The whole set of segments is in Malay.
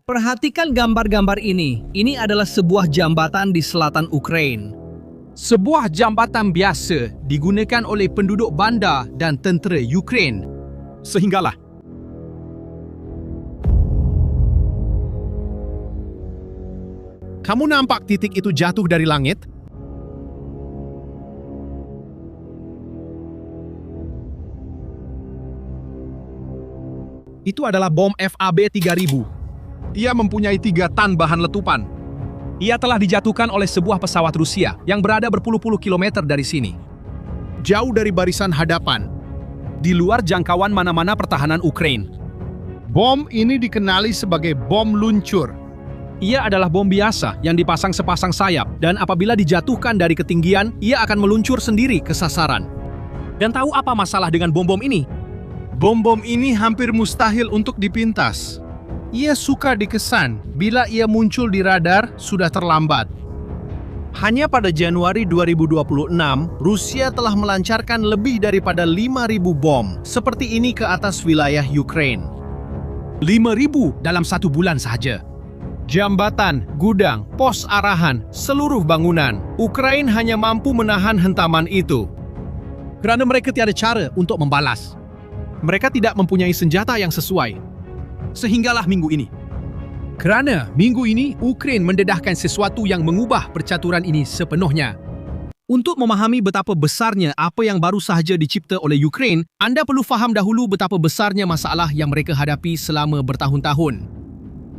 Perhatikan gambar-gambar ini. Ini adalah sebuah jambatan di selatan Ukraina. Sebuah jambatan biasa digunakan oleh penduduk bandar dan tentera Ukraina. Sehinggalah kamu nampak titik itu jatuh dari langit? Itu adalah bom FAB 3000. Ia mempunyai 3 tan bahan letupan. ia telah dijatuhkan oleh sebuah pesawat Rusia yang berada berpuluh-puluh kilometer dari sini. Jauh dari barisan hadapan. Di luar jangkauan mana-mana pertahanan Ukraina. Bom ini dikenali sebagai bom luncur. Ia adalah bom biasa yang dipasang sepasang sayap dan apabila dijatuhkan dari ketinggian, ia akan meluncur sendiri ke sasaran. Dan tahu apa masalah dengan bom-bom ini? Bom-bom ini hampir mustahil untuk dipintas. Ia suka dikesan bila ia muncul di radar sudah terlambat. Hanya pada Januari 2026, Rusia telah melancarkan lebih daripada 5.000 bom seperti ini ke atas wilayah Ukraina. 5.000 dalam 1 bulan sahaja. Jambatan, gudang, pos arahan, seluruh bangunan. Ukraina hanya mampu menahan hentaman itu. Kerana mereka tiada cara untuk membalas. Mereka tidak mempunyai senjata yang sesuai. Sehinggalah minggu ini. Kerana minggu ini, Ukraina mendedahkan sesuatu yang mengubah percaturan ini sepenuhnya. Untuk memahami betapa besarnya apa yang baru sahaja dicipta oleh Ukraina, anda perlu faham dahulu betapa besarnya masalah yang mereka hadapi selama bertahun-tahun.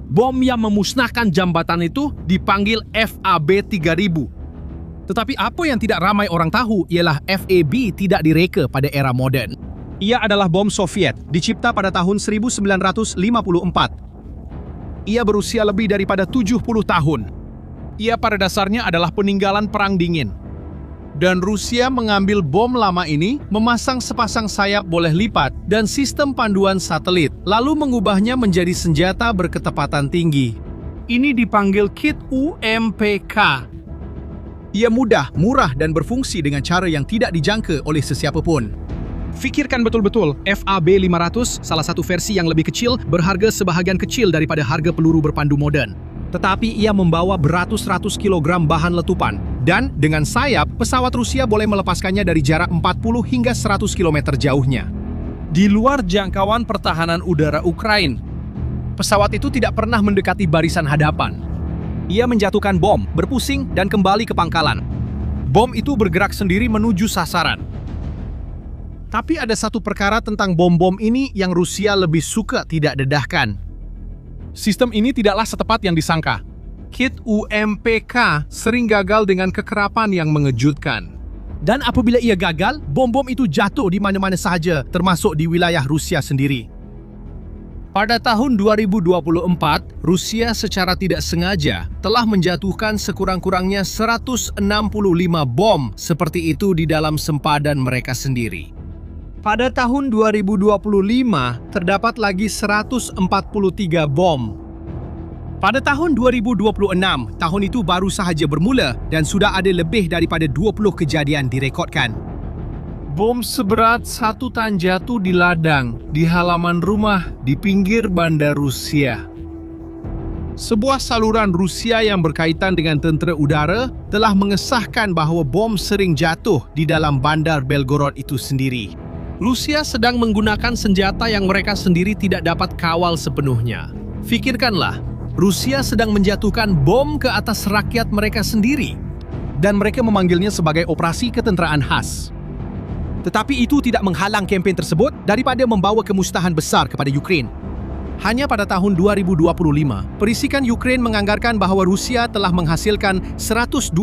Bom yang memusnahkan jambatan itu dipanggil FAB 3000. Tetapi apa yang tidak ramai orang tahu ialah FAB tidak direka pada era moden. Ia adalah bom Soviet, dicipta pada tahun 1954. Ia berusia lebih daripada 70 tahun. Ia pada dasarnya adalah peninggalan Perang Dingin. Dan Rusia mengambil bom lama ini, memasang sepasang sayap boleh lipat dan sistem panduan satelit, lalu mengubahnya menjadi senjata berketepatan tinggi. Ini dipanggil kit UMPK. Ia mudah, murah dan berfungsi dengan cara yang tidak dijangka oleh sesiapa pun. Fikirkan betul-betul, FAB 500, salah satu versi yang lebih kecil, berharga sebahagian kecil daripada harga peluru berpandu moden. Tetapi ia membawa beratus-ratus kilogram bahan letupan. Dan dengan sayap, pesawat Rusia boleh melepaskannya dari jarak 40 hingga 100 km jauhnya. Di luar jangkauan pertahanan udara Ukraina. Pesawat itu tidak pernah mendekati barisan hadapan. Ia menjatuhkan bom, berpusing dan kembali ke pangkalan. Bom itu bergerak sendiri menuju sasaran. Tapi ada satu perkara tentang bom-bom ini yang Rusia lebih suka tidak dedahkan. Sistem ini tidaklah setepat yang disangka. Kit UMPK sering gagal dengan kekerapan yang mengejutkan. Dan apabila ia gagal, bom-bom itu jatuh di mana-mana sahaja, termasuk di wilayah Rusia sendiri. Pada tahun 2024, Rusia secara tidak sengaja telah menjatuhkan sekurang-kurangnya 165 bom seperti itu di dalam sempadan mereka sendiri. Pada tahun 2025, terdapat lagi 143 bom. Pada tahun 2026, tahun itu baru sahaja bermula dan sudah ada lebih daripada 20 kejadian direkodkan. Bom seberat 1 tan jatuh di ladang, di halaman rumah, di pinggir bandar Rusia. Sebuah saluran Rusia yang berkaitan dengan tentera udara telah mengesahkan bahawa bom sering jatuh di dalam bandar Belgorod itu sendiri. Rusia sedang menggunakan senjata yang mereka sendiri tidak dapat kawal sepenuhnya. Fikirkanlah, Rusia sedang menjatuhkan bom ke atas rakyat mereka sendiri. Dan mereka memanggilnya sebagai operasi ketenteraan khas. Tetapi itu tidak menghalang kempen tersebut daripada membawa kemusnahan besar kepada Ukraina. Hanya pada tahun 2025, perisikan Ukraina menganggarkan bahawa Rusia telah menghasilkan 120.000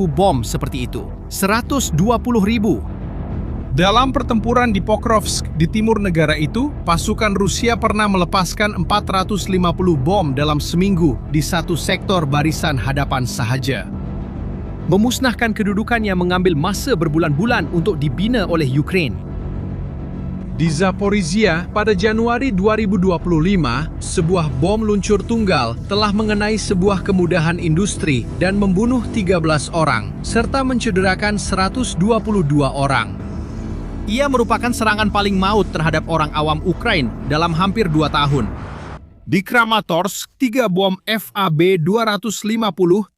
bom seperti itu. 120.000. Dalam pertempuran di Pokrovsk di timur negara itu, pasukan Rusia pernah melepaskan 450 bom dalam seminggu di satu sektor barisan hadapan sahaja. Memusnahkan kedudukan yang mengambil masa berbulan-bulan untuk dibina oleh Ukraina. Di Zaporizhia, pada Januari 2025, sebuah bom luncur tunggal telah mengenai sebuah kemudahan industri dan membunuh 13 orang, serta mencederakan 122 orang. Ia merupakan serangan paling maut terhadap orang awam Ukraina dalam hampir 2 tahun. Di Kramatorsk, 3 bom FAB-250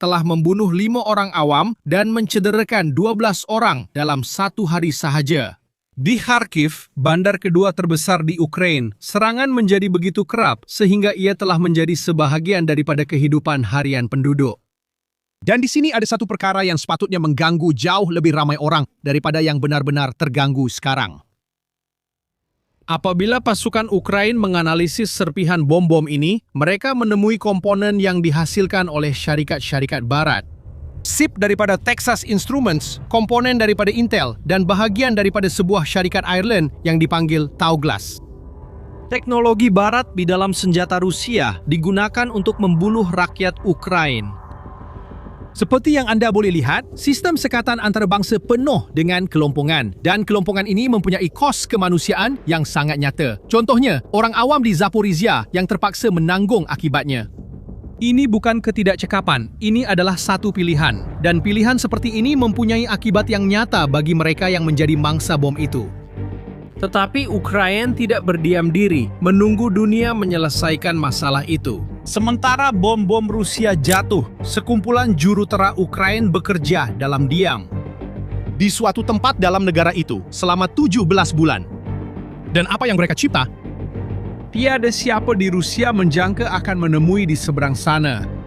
telah membunuh 5 orang awam dan mencederakan 12 orang dalam 1 hari sahaja. Di Kharkiv, bandar kedua terbesar di Ukraina, serangan menjadi begitu kerap sehingga ia telah menjadi sebahagian daripada kehidupan harian penduduk. Dan di sini ada satu perkara yang sepatutnya mengganggu jauh lebih ramai orang daripada yang benar-benar terganggu sekarang. Apabila pasukan Ukraina menganalisis serpihan bom-bom ini, mereka menemui komponen yang dihasilkan oleh syarikat-syarikat barat. Chip daripada Texas Instruments, komponen daripada Intel, dan bahagian daripada sebuah syarikat Ireland yang dipanggil Tauglas. Teknologi barat di dalam senjata Rusia digunakan untuk membunuh rakyat Ukraina. Seperti yang anda boleh lihat, sistem sekatan antarabangsa penuh dengan kelompongan. Dan kelompongan ini mempunyai kos kemanusiaan yang sangat nyata. Contohnya, orang awam di Zaporizhia yang terpaksa menanggung akibatnya. Ini bukan ketidakcekapan, ini adalah satu pilihan. Dan pilihan seperti ini mempunyai akibat yang nyata bagi mereka yang menjadi mangsa bom itu. Tetapi Ukraina tidak berdiam diri, menunggu dunia menyelesaikan masalah itu. Sementara bom-bom Rusia jatuh, sekumpulan jurutera Ukraina bekerja dalam diam Di suatu tempat dalam negara itu selama 17 bulan. Dan apa yang mereka cipta? Tiada siapa di Rusia menjangka akan menemui di seberang sana.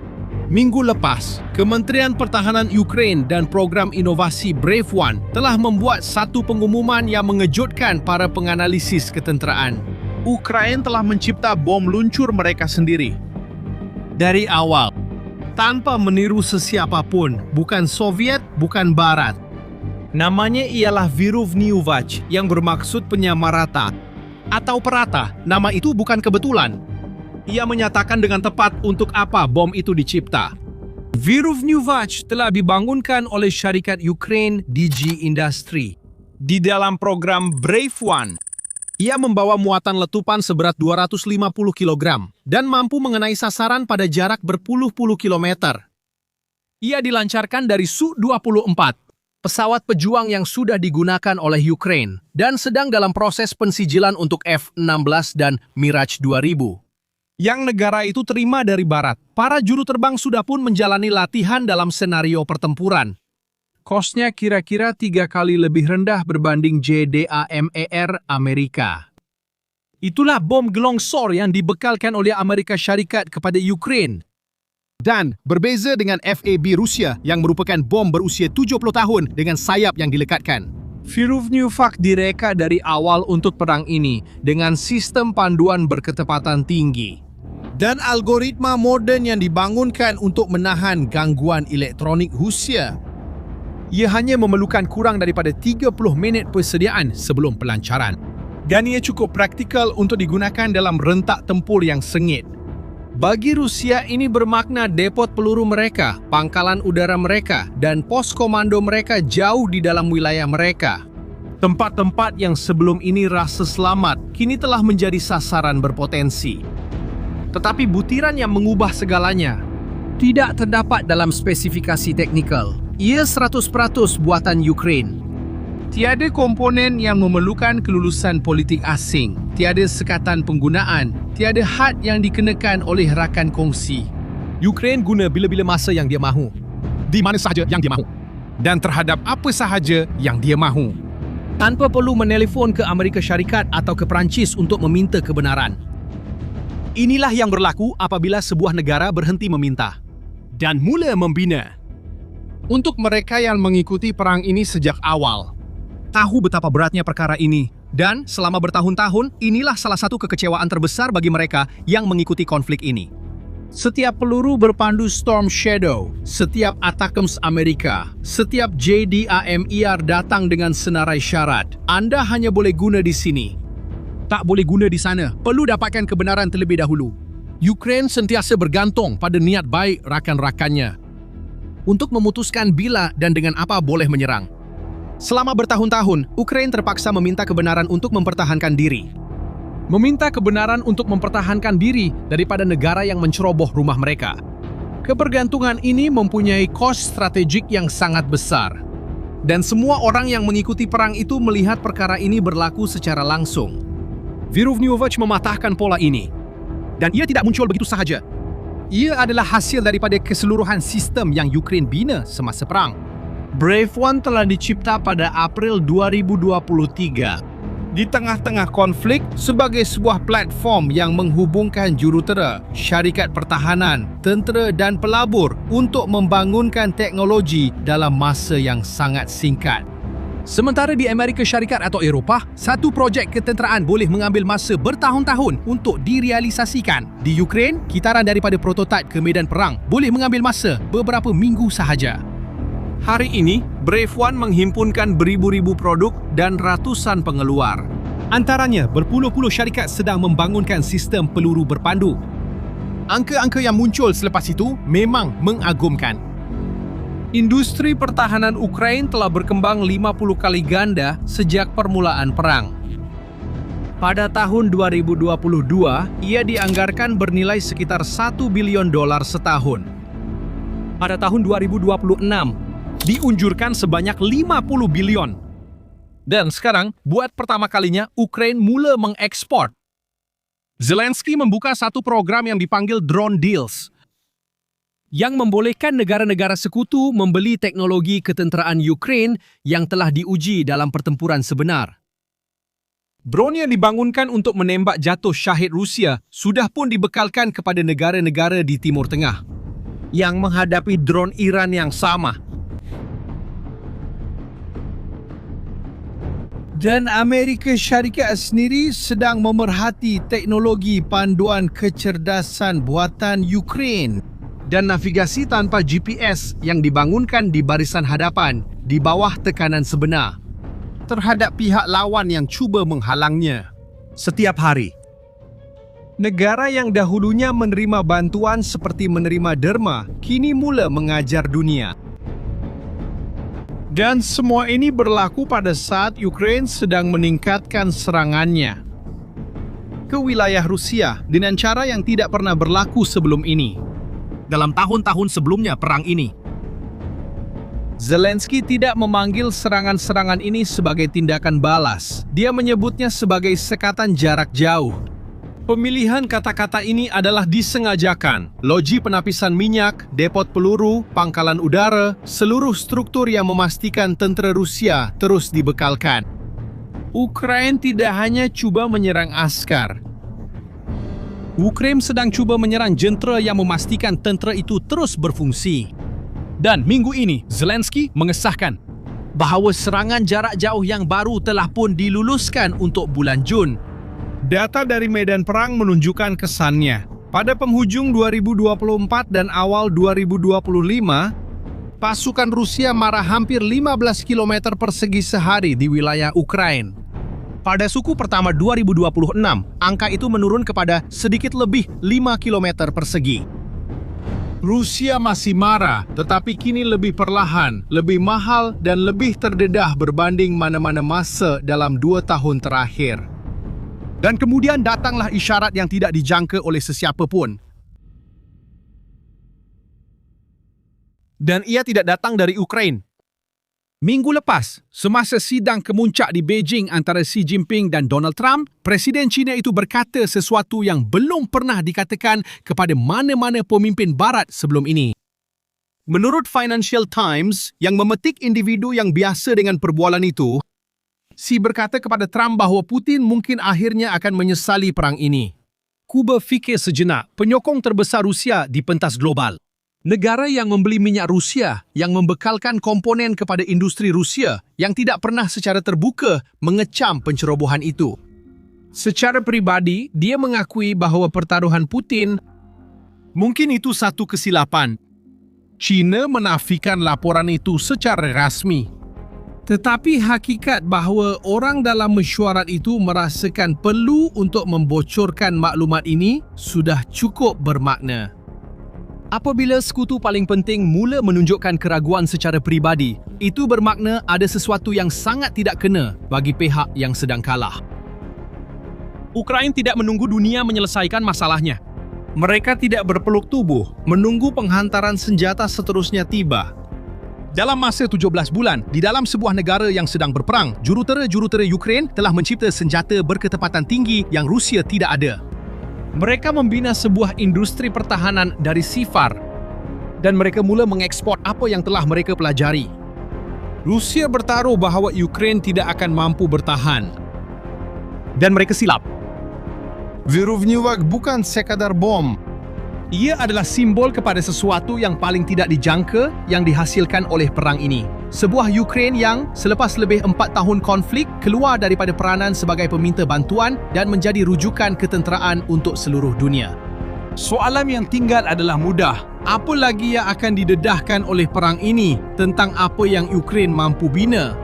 Minggu lepas, Kementerian Pertahanan Ukraina dan program inovasi Brave One telah membuat satu pengumuman yang mengejutkan para penganalisis ketenteraan. Ukraina telah mencipta bom luncur mereka sendiri. Dari awal, tanpa meniru sesiapapun, bukan Soviet, bukan Barat. Namanya ialah Viruvnyuvach yang bermaksud penyamarata atau perata. Nama itu bukan kebetulan. Ia menyatakan dengan tepat untuk apa bom itu dicipta. Viruvnyuvach telah dibangunkan oleh syarikat Ukraina DG Industry. Di dalam program Brave One, ia membawa muatan letupan seberat 250 kg dan mampu mengenai sasaran pada jarak berpuluh-puluh kilometer. Ia dilancarkan dari Su-24, pesawat pejuang yang sudah digunakan oleh Ukraina dan sedang dalam proses pensijilan untuk F-16 dan Mirage 2000. Yang negara itu terima dari Barat. Para juru terbang sudah pun menjalani latihan dalam senario pertempuran. Kosnya kira-kira 3 kali lebih rendah berbanding JDAMER Amerika. Itulah bom gelongsor yang dibekalkan oleh Amerika Syarikat kepada Ukraina. Dan berbeza dengan FAB Rusia yang merupakan bom berusia 70 tahun dengan sayap yang dilekatkan. Viruvnyuvach direka dari awal untuk perang ini dengan sistem panduan berketepatan tinggi dan algoritma moden yang dibangunkan untuk menahan gangguan elektronik Rusia. Ia hanya memerlukan kurang daripada 30 minit persediaan sebelum pelancaran. Dan ia cukup praktikal untuk digunakan dalam rentak tempur yang sengit. Bagi Rusia ini bermakna depot peluru mereka, pangkalan udara mereka, dan pos komando mereka jauh di dalam wilayah mereka. Tempat-tempat yang sebelum ini rasa selamat, kini telah menjadi sasaran berpotensi. Tetapi butiran yang mengubah segalanya tidak terdapat dalam spesifikasi teknikal. Ia 100% buatan Ukraina. Tiada komponen yang memerlukan kelulusan politik asing, tiada sekatan penggunaan, tiada had yang dikenakan oleh rakan kongsi. Ukraina guna bila-bila masa yang dia mahu, di mana sahaja yang dia mahu, dan terhadap apa sahaja yang dia mahu, tanpa perlu menelefon ke Amerika Syarikat atau ke Perancis untuk meminta kebenaran. Inilah yang berlaku apabila sebuah negara berhenti meminta dan mula membina. Untuk mereka yang mengikuti perang ini sejak awal, tahu betapa beratnya perkara ini. Dan selama bertahun-tahun, inilah salah satu kekecewaan terbesar bagi mereka yang mengikuti konflik ini. Setiap peluru berpandu Storm Shadow, setiap ATACMS Amerika, setiap JDAMER datang dengan senarai syarat. Anda hanya boleh guna di sini. Tak boleh guna di sana. Perlu dapatkan kebenaran terlebih dahulu. Ukraina sentiasa bergantung pada niat baik rakan-rakannya untuk memutuskan bila dan dengan apa boleh menyerang. Selama bertahun-tahun, Ukraina terpaksa meminta kebenaran untuk mempertahankan diri. Meminta kebenaran untuk mempertahankan diri daripada negara yang menceroboh rumah mereka. Kebergantungan ini mempunyai kos strategik yang sangat besar. Dan semua orang yang mengikuti perang itu melihat perkara ini berlaku secara langsung. Viruvnyuvach mematahkan pola ini. Dan ia tidak muncul begitu sahaja. Ia adalah hasil daripada keseluruhan sistem yang Ukraine bina semasa perang. Brave One telah dicipta pada April 2023 di tengah-tengah konflik sebagai sebuah platform yang menghubungkan jurutera, syarikat pertahanan, tentera dan pelabur untuk membangunkan teknologi dalam masa yang sangat singkat. Sementara di Amerika Syarikat atau Eropah, satu projek ketenteraan boleh mengambil masa bertahun-tahun untuk direalisasikan. Di Ukraine, kitaran daripada prototipe ke medan perang boleh mengambil masa beberapa minggu sahaja. Hari ini, Brave One menghimpunkan beribu-ribu produk dan ratusan pengeluar. Antaranya, berpuluh-puluh syarikat sedang membangunkan sistem peluru berpandu. Angka-angka yang muncul selepas itu memang mengagumkan. Industri pertahanan Ukraine telah berkembang 50 kali ganda sejak permulaan perang. Pada tahun 2022, ia dianggarkan bernilai sekitar $1 bilion setahun. Pada tahun 2026, diunjurkan sebanyak 50 bilion. Dan sekarang, buat pertama kalinya, Ukraine mula mengekspor. Zelensky membuka satu program yang dipanggil Drone Deals, yang membolehkan negara-negara sekutu membeli teknologi ketenteraan Ukraine yang telah diuji dalam pertempuran sebenar. Drone yang dibangunkan untuk menembak jatuh syahid Rusia sudah pun dibekalkan kepada negara-negara di Timur Tengah yang menghadapi drone Iran yang sama. Dan Amerika Syarikat sendiri sedang memerhati teknologi panduan kecerdasan buatan Ukraine dan navigasi tanpa GPS yang dibangunkan di barisan hadapan di bawah tekanan sebenar terhadap pihak lawan yang cuba menghalangnya. setiap hari. Negara yang dahulunya menerima bantuan seperti menerima derma, kini mula mengajar dunia. Dan semua ini berlaku pada saat Ukraine sedang meningkatkan serangannya ke wilayah Rusia dengan cara yang tidak pernah berlaku sebelum ini. Dalam tahun-tahun sebelumnya perang ini, Zelensky tidak memanggil serangan-serangan ini sebagai tindakan balas. Dia menyebutnya sebagai sekatan jarak jauh. Pemilihan kata-kata ini adalah disengajakan. Loji penapisan minyak, depot peluru, pangkalan udara, seluruh struktur yang memastikan tentera Rusia terus dibekalkan. Ukraine tidak hanya cuba menyerang askar. Ukraine sedang cuba menyerang jentera yang memastikan tentera itu terus berfungsi. Dan minggu ini, Zelensky mengesahkan bahawa serangan jarak jauh yang baru telah pun diluluskan untuk bulan Jun. Data dari medan perang menunjukkan kesannya. Pada penghujung 2024 dan awal 2025, pasukan Rusia marah hampir 15 km persegi sehari di wilayah Ukraine. Pada suku pertama 2026, angka itu menurun kepada sedikit lebih 5 km persegi. Rusia masih marah, tetapi kini lebih perlahan, lebih mahal dan lebih terdedah berbanding mana-mana masa dalam 2 tahun terakhir. Dan kemudian datanglah isyarat yang tidak dijangka oleh sesiapa pun. Dan ia tidak datang dari Ukraine. Minggu lepas, semasa sidang kemuncak di Beijing antara Xi Jinping dan Donald Trump, Presiden China itu berkata sesuatu yang belum pernah dikatakan kepada mana-mana pemimpin Barat sebelum ini. Menurut Financial Times, yang memetik individu yang biasa dengan perbualan itu, Xi berkata kepada Trump bahawa Putin mungkin akhirnya akan menyesali perang ini. Kuba fikir sejenak, penyokong terbesar Rusia di pentas global. Negara yang membeli minyak Rusia, yang membekalkan komponen kepada industri Rusia, yang tidak pernah secara terbuka mengecam pencerobohan itu. Secara peribadi, dia mengakui bahawa pertaruhan Putin mungkin itu satu kesilapan. China menafikan laporan itu secara rasmi. Tetapi hakikat bahawa orang dalam mesyuarat itu merasakan perlu untuk membocorkan maklumat ini sudah cukup bermakna. Apabila sekutu paling penting mula menunjukkan keraguan secara peribadi, itu bermakna ada sesuatu yang sangat tidak kena bagi pihak yang sedang kalah. Ukraine tidak menunggu dunia menyelesaikan masalahnya. Mereka tidak berpeluk tubuh, menunggu penghantaran senjata seterusnya tiba. Dalam masa 17 bulan, di dalam sebuah negara yang sedang berperang, jurutera-jurutera Ukraine telah mencipta senjata berketepatan tinggi yang Rusia tidak ada. Mereka membina sebuah industri pertahanan dari sifar, dan mereka mula mengekspor apa yang telah mereka pelajari. Rusia bertaruh bahwa Ukraina tidak akan mampu bertahan. Dan mereka silap. Vyrovnyivak bukan sekadar bom. Ia adalah simbol kepada sesuatu yang paling tidak dijangka yang dihasilkan oleh perang ini. Sebuah Ukraina yang selepas lebih 4 tahun konflik keluar daripada peranan sebagai peminta bantuan dan menjadi rujukan ketenteraan untuk seluruh dunia. Soalan yang tinggal adalah mudah. Apa lagi yang akan didedahkan oleh perang ini tentang apa yang Ukraina mampu bina?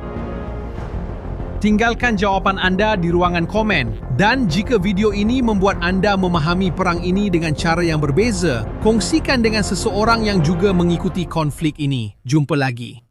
Tinggalkan jawapan anda di ruangan komen. Dan jika video ini membuat anda memahami perang ini dengan cara yang berbeza, kongsikan dengan seseorang yang juga mengikuti konflik ini. Jumpa lagi.